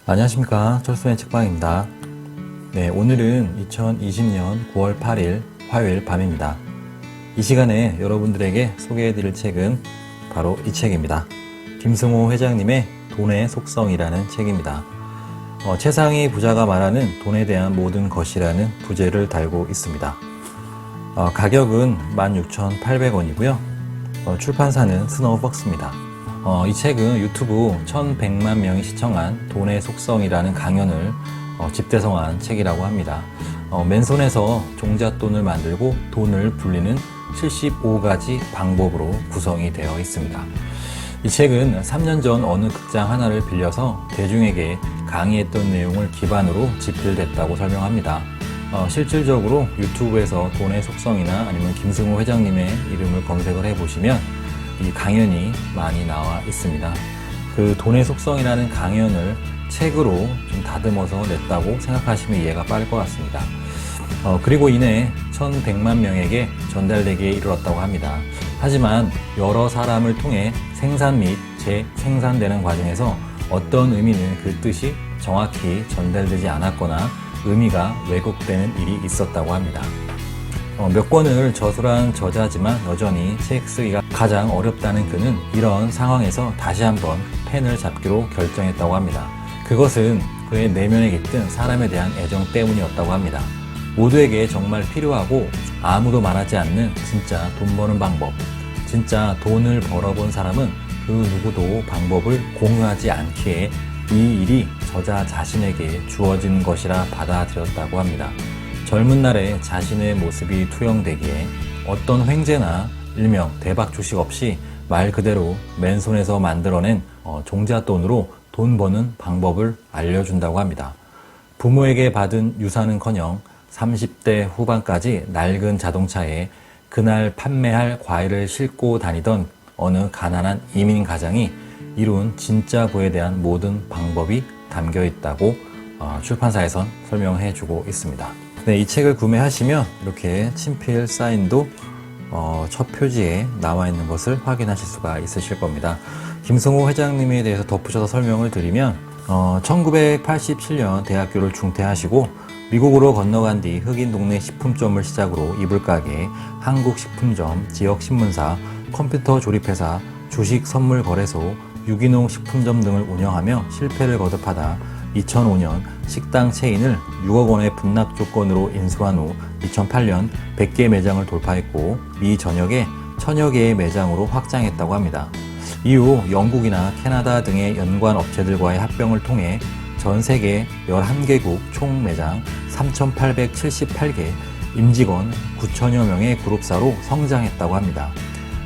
안녕하십니까, 철수의 책방입니다. 네, 오늘은 2020년 9월 8일 화요일 밤입니다. 이 시간에 여러분들에게 소개해드릴 책은 바로 이 책입니다. 김승호 회장님의 돈의 속성이라는 책입니다. 최상위 부자가 말하는 돈에 대한 모든 것이라는 부제를 달고 있습니다. 가격은 16,800원이고요. 출판사는 스노우벅스입니다. 이 책은 유튜브 1100만 명이 시청한 돈의 속성이라는 강연을 집대성한 책이라고 합니다. 맨손에서 종잣돈을 만들고 돈을 불리는 75가지 방법으로 구성이 되어 있습니다. 이 책은 3년 전 어느 극장 하나를 빌려서 대중에게 강의했던 내용을 기반으로 집필됐다고 설명합니다. 실질적으로 유튜브에서 돈의 속성이나 아니면 김승호 회장님의 이름을 검색을 해보시면 이 강연이 많이 나와 있습니다. 그 돈의 속성이라는 강연을 책으로 좀 다듬어서 냈다고 생각하시면 이해가 빠를 것 같습니다. 그리고 이내 1100만 명에게 전달되기에 이르렀다고 합니다. 하지만 여러 사람을 통해 생산 및 재생산되는 과정에서 어떤 의미는 그 뜻이 정확히 전달되지 않았거나 의미가 왜곡되는 일이 있었다고 합니다. 몇 권을 저술한 저자지만 여전히 책 쓰기가 가장 어렵다는 그는 이런 상황에서 다시 한번 펜을 잡기로 결정했다고 합니다. 그것은 그의 내면에 깃든 사람에 대한 애정 때문이었다고 합니다. 모두에게 정말 필요하고 아무도 말하지 않는 진짜 돈 버는 방법, 진짜 돈을 벌어본 사람은 그 누구도 방법을 공유하지 않기에 이 일이 저자 자신에게 주어진 것이라 받아들였다고 합니다. 젊은 날에 자신의 모습이 투영되기에 어떤 횡재나 일명 대박 주식 없이 말 그대로 맨손에서 만들어낸 종잣돈으로 돈 버는 방법을 알려준다고 합니다. 부모에게 받은 유산은커녕 30대 후반까지 낡은 자동차에 그날 판매할 과일을 싣고 다니던 어느 가난한 이민 가장이 이룬 진짜 부에 대한 모든 방법이 담겨 있다고 출판사에선 설명해주고 있습니다. 네, 이 책을 구매하시면 이렇게 친필 사인도 첫 표지에 나와 있는 것을 확인하실 수가 있으실 겁니다. 김승호 회장님에 대해서 덧붙여서 설명을 드리면 1987년 대학교를 중퇴하시고 미국으로 건너간 뒤 흑인 동네 식품점을 시작으로 이불가게, 한국식품점, 지역신문사, 컴퓨터 조립회사, 주식 선물 거래소, 유기농 식품점 등을 운영하며 실패를 거듭하다 2005년 식당 체인을 6억 원의 분납 조건으로 인수한 후 2008년 100개 매장을 돌파했고 미 전역에 1000여 개의 매장으로 확장했다고 합니다. 이후 영국이나 캐나다 등의 연관 업체들과의 합병을 통해 전 세계 11개국 총 매장 3,878개, 임직원 9천여 명의 그룹사로 성장했다고 합니다.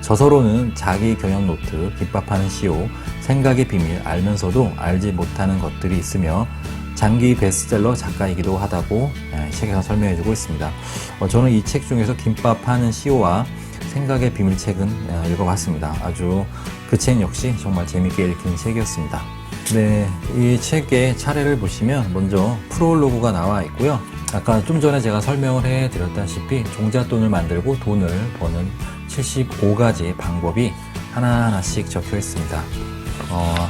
저서로는 자기 경영 노트, 김밥하는 CEO, 생각의 비밀, 알면서도 알지 못하는 것들이 있으며 장기 베스트셀러 작가이기도 하다고 책에서 설명해주고 있습니다. 저는 이 책 중에서 김밥하는 CEO와 생각의 비밀 책은 읽어봤습니다. 아주 그 책 역시 정말 재밌게 읽힌 책이었습니다. 네, 이 책의 차례를 보시면 먼저 프롤로그가 나와 있고요. 아까 좀 전에 제가 설명을 해드렸다시피 종잣돈을 만들고 돈을 버는 75가지 방법이 하나하나씩 적혀 있습니다.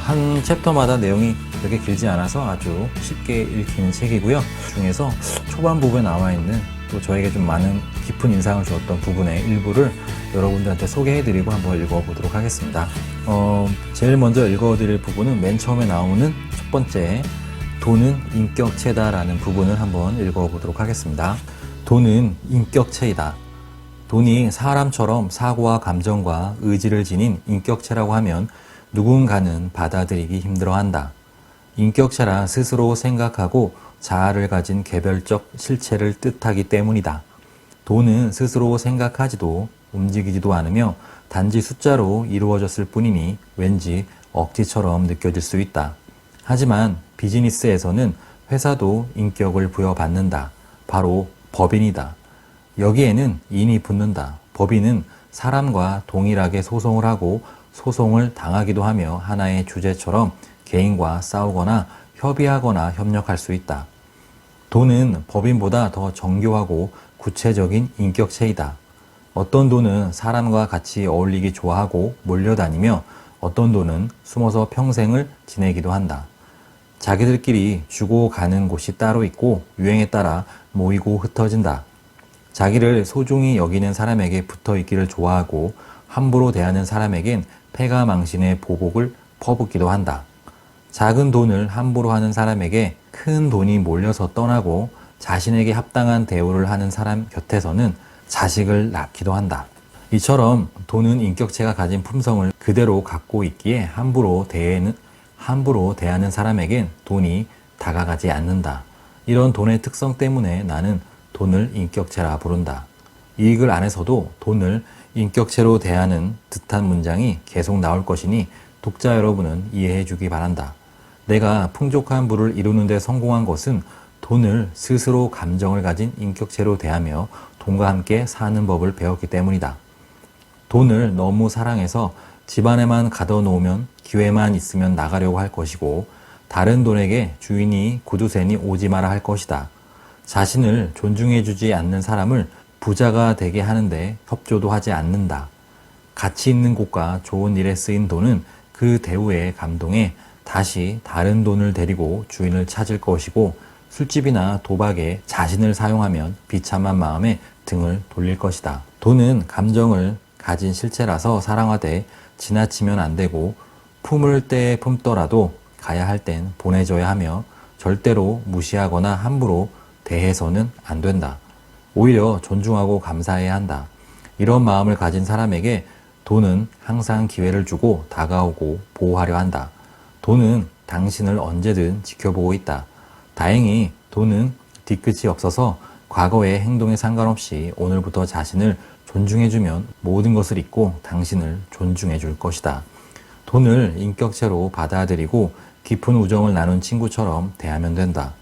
한 챕터마다 내용이 그렇게 길지 않아서 아주 쉽게 읽히는 책이고요. 중에서 초반 부분에 나와 있는 또 저에게 좀 많은 깊은 인상을 주었던 부분의 일부를 여러분들한테 소개해드리고 한번 읽어보도록 하겠습니다. 제일 먼저 읽어드릴 부분은 맨 처음에 나오는 첫 번째 돈은 인격체다라는 부분을 한번 읽어보도록 하겠습니다. 돈은 인격체이다. 돈이 사람처럼 사고와 감정과 의지를 지닌 인격체라고 하면 누군가는 받아들이기 힘들어한다. 인격체라 스스로 생각하고 자아를 가진 개별적 실체를 뜻하기 때문이다. 돈은 스스로 생각하지도 움직이지도 않으며 단지 숫자로 이루어졌을 뿐이니 왠지 억지처럼 느껴질 수 있다. 하지만 비즈니스에서는 회사도 인격을 부여받는다. 바로 법인이다. 여기에는 인이 붙는다. 법인은 사람과 동일하게 소송을 하고 소송을 당하기도 하며 하나의 주제처럼 개인과 싸우거나 협의하거나 협력할 수 있다. 돈은 법인보다 더 정교하고 구체적인 인격체이다. 어떤 돈은 사람과 같이 어울리기 좋아하고 몰려다니며 어떤 돈은 숨어서 평생을 지내기도 한다. 자기들끼리 주고 가는 곳이 따로 있고 유행에 따라 모이고 흩어진다. 자기를 소중히 여기는 사람에게 붙어 있기를 좋아하고 함부로 대하는 사람에겐 패가 망신의 보복을 퍼붓기도 한다. 작은 돈을 함부로 하는 사람에게 큰 돈이 몰려서 떠나고 자신에게 합당한 대우를 하는 사람 곁에서는 자식을 낳기도 한다. 이처럼 돈은 인격체가 가진 품성을 그대로 갖고 있기에 함부로 대하는 사람에겐 돈이 다가가지 않는다. 이런 돈의 특성 때문에 나는 돈을 인격체라 부른다. 이 글 안에서도 돈을 인격체로 대하는 듯한 문장이 계속 나올 것이니 독자 여러분은 이해해 주기 바란다. 내가 풍족한 부를 이루는 데 성공한 것은 돈을 스스로 감정을 가진 인격체로 대하며 돈과 함께 사는 법을 배웠기 때문이다. 돈을 너무 사랑해서 집안에만 가둬놓으면 기회만 있으면 나가려고 할 것이고 다른 돈에게 주인이 구두쇠니 오지 마라 할 것이다. 자신을 존중해주지 않는 사람을 부자가 되게 하는데 협조도 하지 않는다. 가치 있는 곳과 좋은 일에 쓰인 돈은 그 대우에 감동해 다시 다른 돈을 데리고 주인을 찾을 것이고 술집이나 도박에 자신을 사용하면 비참한 마음에 등을 돌릴 것이다. 돈은 감정을 가진 실체라서 사랑하되 지나치면 안 되고 품을 때 품더라도 가야 할 땐 보내줘야 하며 절대로 무시하거나 함부로 대해서는 안 된다. 오히려 존중하고 감사해야 한다. 이런 마음을 가진 사람에게 돈은 항상 기회를 주고 다가오고 보호하려 한다. 돈은 당신을 언제든 지켜보고 있다. 다행히 돈은 뒤끝이 없어서 과거의 행동에 상관없이 오늘부터 자신을 존중해주면 모든 것을 잊고 당신을 존중해줄 것이다. 돈을 인격체로 받아들이고 깊은 우정을 나눈 친구처럼 대하면 된다.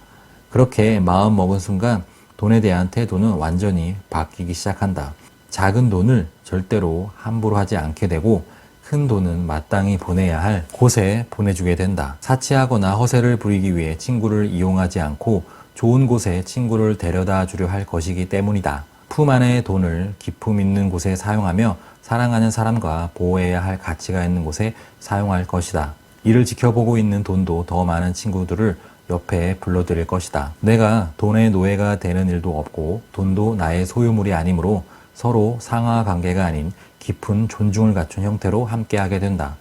그렇게 마음 먹은 순간 돈에 대한 태도는 완전히 바뀌기 시작한다. 작은 돈을 절대로 함부로 하지 않게 되고 큰 돈은 마땅히 보내야 할 곳에 보내주게 된다. 사치하거나 허세를 부리기 위해 친구를 이용하지 않고 좋은 곳에 친구를 데려다 주려 할 것이기 때문이다. 품 안의 돈을 기품 있는 곳에 사용하며 사랑하는 사람과 보호해야 할 가치가 있는 곳에 사용할 것이다. 이를 지켜보고 있는 돈도 더 많은 친구들을 옆에 불러들일 것이다. 내가 돈의 노예가 되는 일도 없고 돈도 나의 소유물이 아니므로 서로 상하 관계가 아닌 깊은 존중을 갖춘 형태로 함께하게 된다.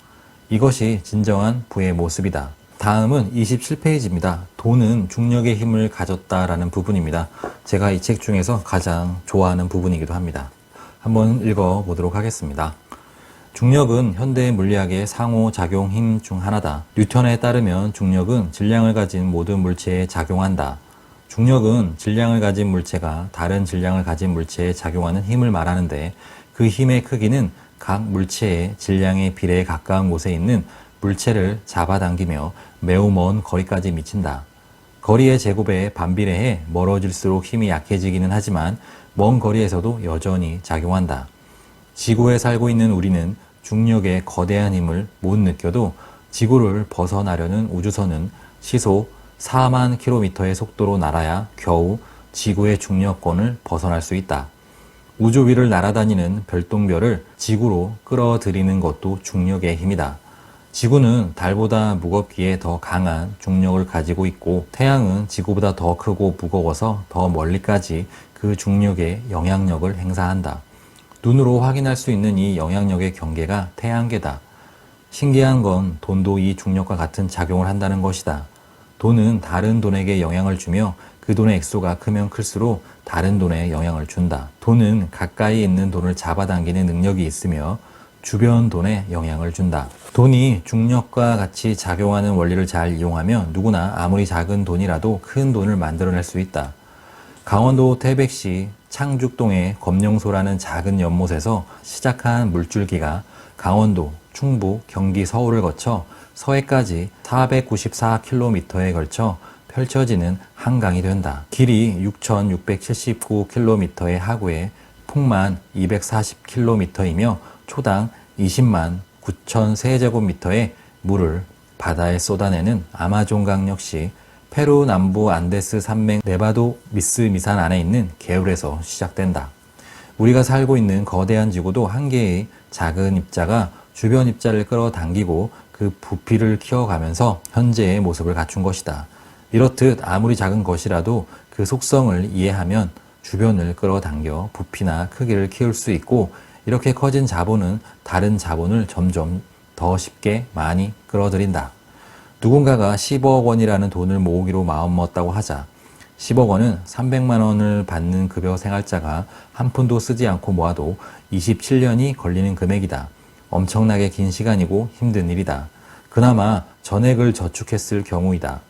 이것이 진정한 부의 모습이다. 다음은 27페이지입니다. 돈은 중력의 힘을 가졌다라는 부분입니다. 제가 이 책 중에서 가장 좋아하는 부분이기도 합니다. 한번 읽어보도록 하겠습니다. 중력은 현대 물리학의 상호작용 힘 중 하나다. 뉴턴에 따르면 중력은 질량을 가진 모든 물체에 작용한다. 중력은 질량을 가진 물체가 다른 질량을 가진 물체에 작용하는 힘을 말하는데 그 힘의 크기는 각 물체의 질량의 비례에 가까운 곳에 있는 물체를 잡아당기며 매우 먼 거리까지 미친다. 거리의 제곱에 반비례해 멀어질수록 힘이 약해지기는 하지만 먼 거리에서도 여전히 작용한다. 지구에 살고 있는 우리는 중력의 거대한 힘을 못 느껴도 지구를 벗어나려는 우주선은 시속 4만 킬로미터의 속도로 날아야 겨우 지구의 중력권을 벗어날 수 있다. 우주 위를 날아다니는 별똥별을 지구로 끌어들이는 것도 중력의 힘이다. 지구는 달보다 무겁기에 더 강한 중력을 가지고 있고 태양은 지구보다 더 크고 무거워서 더 멀리까지 그 중력의 영향력을 행사한다. 눈으로 확인할 수 있는 이 영향력의 경계가 태양계다. 신기한 건 돈도 이 중력과 같은 작용을 한다는 것이다. 돈은 다른 돈에게 영향을 주며 그 돈의 액수가 크면 클수록 다른 돈에 영향을 준다. 돈은 가까이 있는 돈을 잡아당기는 능력이 있으며 주변 돈에 영향을 준다. 돈이 중력과 같이 작용하는 원리를 잘 이용하면 누구나 아무리 작은 돈이라도 큰 돈을 만들어낼 수 있다. 강원도 태백시 창죽동의 검룡소라는 작은 연못에서 시작한 물줄기가 강원도, 충북, 경기, 서울을 거쳐 서해까지 494km에 걸쳐 펼쳐지는 한강이 된다. 길이 6,679km의 하구에 폭만 240km이며 초당 20만 9천 세제곱미터의 물을 바다에 쏟아내는 아마존강 역시 페루 남부 안데스 산맥 네바도 미스미산 안에 있는 개울에서 시작된다. 우리가 살고 있는 거대한 지구도 한 개의 작은 입자가 주변 입자를 끌어당기고 그 부피를 키워가면서 현재의 모습을 갖춘 것이다. 이렇듯 아무리 작은 것이라도 그 속성을 이해하면 주변을 끌어당겨 부피나 크기를 키울 수 있고, 이렇게 커진 자본은 다른 자본을 점점 더 쉽게 많이 끌어들인다. 누군가가 10억 원이라는 돈을 모으기로 마음먹었다고 하자. 10억 원은 300만 원을 받는 급여 생활자가 한 푼도 쓰지 않고 모아도 27년이 걸리는 금액이다. 엄청나게 긴 시간이고 힘든 일이다. 그나마 전액을 저축했을 경우이다.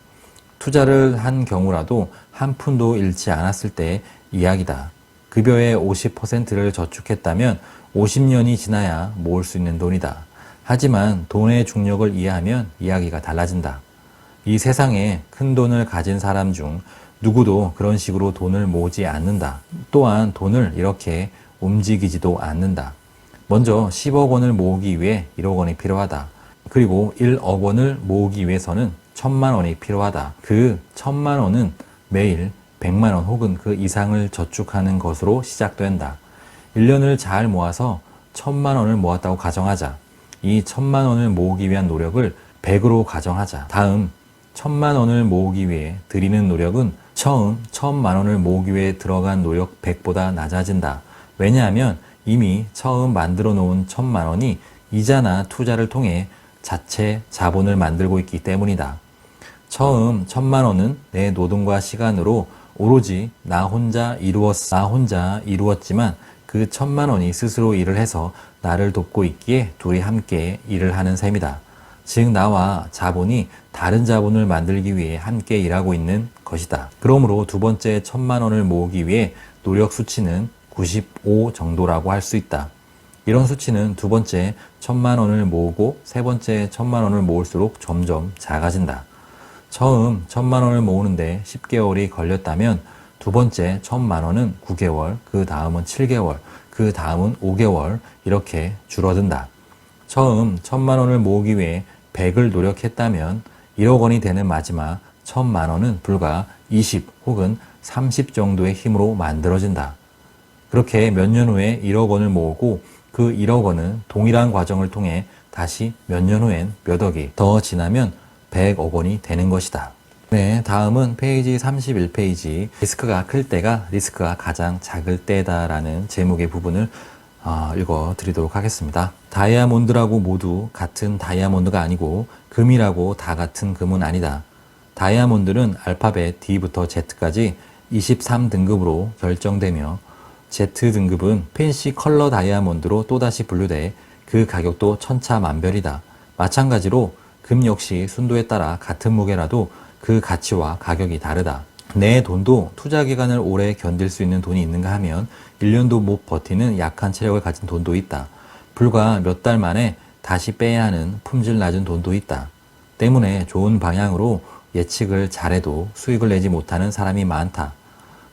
투자를 한 경우라도 한 푼도 잃지 않았을 때의 이야기다. 급여의 50%를 저축했다면 50년이 지나야 모을 수 있는 돈이다. 하지만 돈의 중력을 이해하면 이야기가 달라진다. 이 세상에 큰 돈을 가진 사람 중 누구도 그런 식으로 돈을 모으지 않는다. 또한 돈을 이렇게 움직이지도 않는다. 먼저 10억 원을 모으기 위해 1억 원이 필요하다. 그리고 1억 원을 모으기 위해서는 1000만 원이 필요하다. 그 1000만 원은 매일 100만 원 혹은 그 이상을 저축하는 것으로 시작된다. 1년을 잘 모아서 1000만 원을 모았다고 가정하자. 이 1000만 원을 모으기 위한 노력을 100으로 가정하자. 다음 1000만 원을 모으기 위해 들이는 노력은 처음 1000만 원을 모으기 위해 들어간 노력 100보다 낮아진다. 왜냐하면 이미 처음 만들어 놓은 1000만 원이 이자나 투자를 통해 자체 자본을 만들고 있기 때문이다. 처음 1000만 원은 내 노동과 시간으로 오로지 나 혼자 이루었지만 그 1000만 원이 스스로 일을 해서 나를 돕고 있기에 둘이 함께 일을 하는 셈이다. 즉 나와 자본이 다른 자본을 만들기 위해 함께 일하고 있는 것이다. 그러므로 두 번째 1000만 원을 모으기 위해 노력 수치는 95 정도라고 할 수 있다. 이런 수치는 두 번째 1000만 원을 모으고 세 번째 1000만 원을 모을수록 점점 작아진다. 처음 1000만 원을 모으는데 10개월이 걸렸다면 두 번째 1000만 원은 9개월, 그 다음은 7개월, 그 다음은 5개월 이렇게 줄어든다. 처음 1000만 원을 모으기 위해 100을 노력했다면 1억 원이 되는 마지막 1000만 원은 불과 20 혹은 30 정도의 힘으로 만들어진다. 그렇게 몇 년 후에 1억 원을 모으고 그 1억 원은 동일한 과정을 통해 다시 몇 년 후엔 몇 억이 더 지나면 100억 원이 되는 것이다. 네, 다음은 페이지 31페이지 리스크가 클 때가 리스크가 가장 작을 때다라는 제목의 부분을 읽어 드리도록 하겠습니다. 다이아몬드라고 모두 같은 다이아몬드가 아니고 금이라고 다 같은 금은 아니다. 다이아몬드는 알파벳 D부터 Z까지 23등급으로 결정되며 Z등급은 펜시 컬러 다이아몬드로 또다시 분류돼 그 가격도 천차만별이다. 마찬가지로 금 역시 순도에 따라 같은 무게라도 그 가치와 가격이 다르다. 내 돈도 투자 기간을 오래 견딜 수 있는 돈이 있는가 하면 1년도 못 버티는 약한 체력을 가진 돈도 있다. 불과 몇 달 만에 다시 빼야 하는 품질 낮은 돈도 있다. 때문에 좋은 방향으로 예측을 잘해도 수익을 내지 못하는 사람이 많다.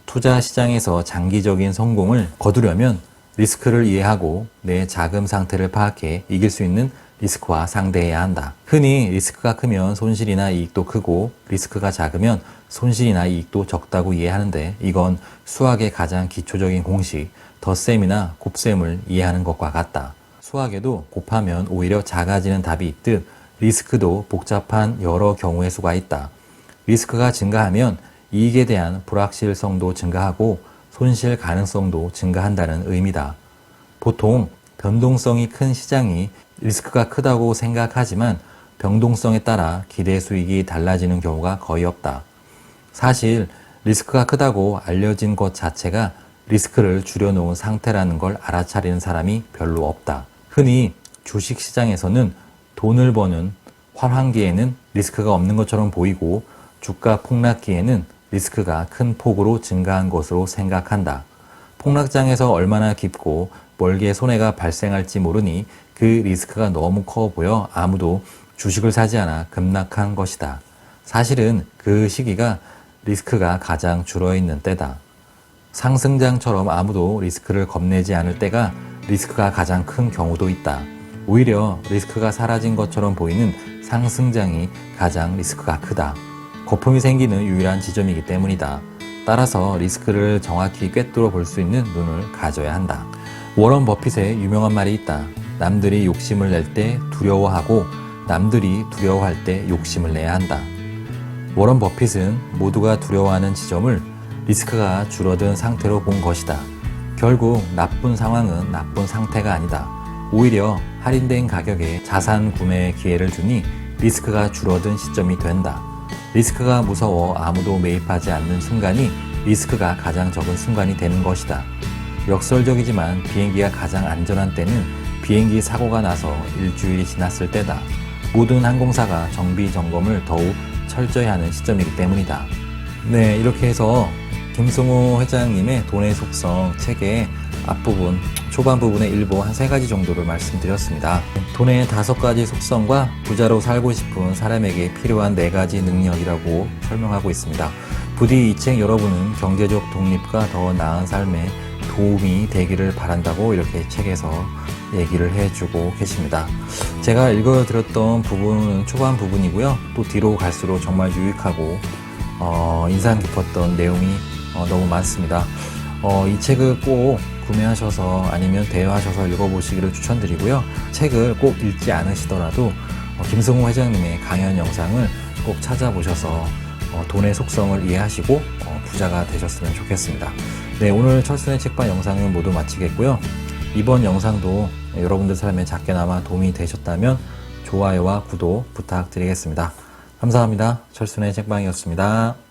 투자 시장에서 장기적인 성공을 거두려면 리스크를 이해하고 내 자금 상태를 파악해 이길 수 있는 리스크와 상대해야 한다. 흔히 리스크가 크면 손실이나 이익도 크고 리스크가 작으면 손실이나 이익도 적다고 이해하는데 이건 수학의 가장 기초적인 공식 덧셈이나 곱셈을 이해하는 것과 같다. 수학에도 곱하면 오히려 작아지는 답이 있듯 리스크도 복잡한 여러 경우의 수가 있다. 리스크가 증가하면 이익에 대한 불확실성도 증가하고 손실 가능성도 증가한다는 의미다. 보통 변동성이 큰 시장이 리스크가 크다고 생각하지만 변동성에 따라 기대 수익이 달라지는 경우가 거의 없다. 사실 리스크가 크다고 알려진 것 자체가 리스크를 줄여놓은 상태라는 걸 알아차리는 사람이 별로 없다. 흔히 주식시장에서는 돈을 버는 환환기에는 리스크가 없는 것처럼 보이고 주가 폭락기에는 리스크가 큰 폭으로 증가한 것으로 생각한다. 폭락장에서 얼마나 깊고 멀게 손해가 발생할지 모르니 그 리스크가 너무 커 보여 아무도 주식을 사지 않아 급락한 것이다. 사실은 그 시기가 리스크가 가장 줄어있는 때다. 상승장처럼 아무도 리스크를 겁내지 않을 때가 리스크가 가장 큰 경우도 있다. 오히려 리스크가 사라진 것처럼 보이는 상승장이 가장 리스크가 크다. 거품이 생기는 유일한 지점이기 때문이다. 따라서 리스크를 정확히 꿰뚫어 볼 수 있는 눈을 가져야 한다. 워런 버핏의 유명한 말이 있다. 남들이 욕심을 낼 때 두려워하고 남들이 두려워할 때 욕심을 내야 한다. 워런 버핏은 모두가 두려워하는 지점을 리스크가 줄어든 상태로 본 것이다. 결국 나쁜 상황은 나쁜 상태가 아니다. 오히려 할인된 가격에 자산 구매 기회를 주니 리스크가 줄어든 시점이 된다. 리스크가 무서워 아무도 매입하지 않는 순간이 리스크가 가장 적은 순간이 되는 것이다. 역설적이지만 비행기가 가장 안전한 때는 비행기 사고가 나서 일주일이 지났을 때다. 모든 항공사가 정비 점검을 더욱 철저히 하는 시점이기 때문이다. 네, 이렇게 해서 김승호 회장님의 돈의 속성 책의 앞부분, 초반 부분의 일부 한 3가지 정도를 말씀드렸습니다. 돈의 5가지 속성과 부자로 살고 싶은 사람에게 필요한 4가지 능력이라고 설명하고 있습니다. 부디 이 책 여러분은 경제적 독립과 더 나은 삶에 도움이 되기를 바란다고 이렇게 책에서 얘기를 해주고 계십니다. 제가 읽어드렸던 부분은 초반 부분이고요. 또 뒤로 갈수록 정말 유익하고 인상 깊었던 내용이 너무 많습니다. 이 책을 꼭 구매하셔서 아니면 대여하셔서 읽어보시기를 추천드리고요. 책을 꼭 읽지 않으시더라도 김승호 회장님의 강연 영상을 꼭 찾아보셔서 돈의 속성을 이해하시고 부자가 되셨으면 좋겠습니다. 네, 오늘 철순의 책방 영상은 모두 마치겠고요. 이번 영상도 여러분들 삶에 작게나마 도움이 되셨다면 좋아요와 구독 부탁드리겠습니다. 감사합니다. 철순의 책방이었습니다.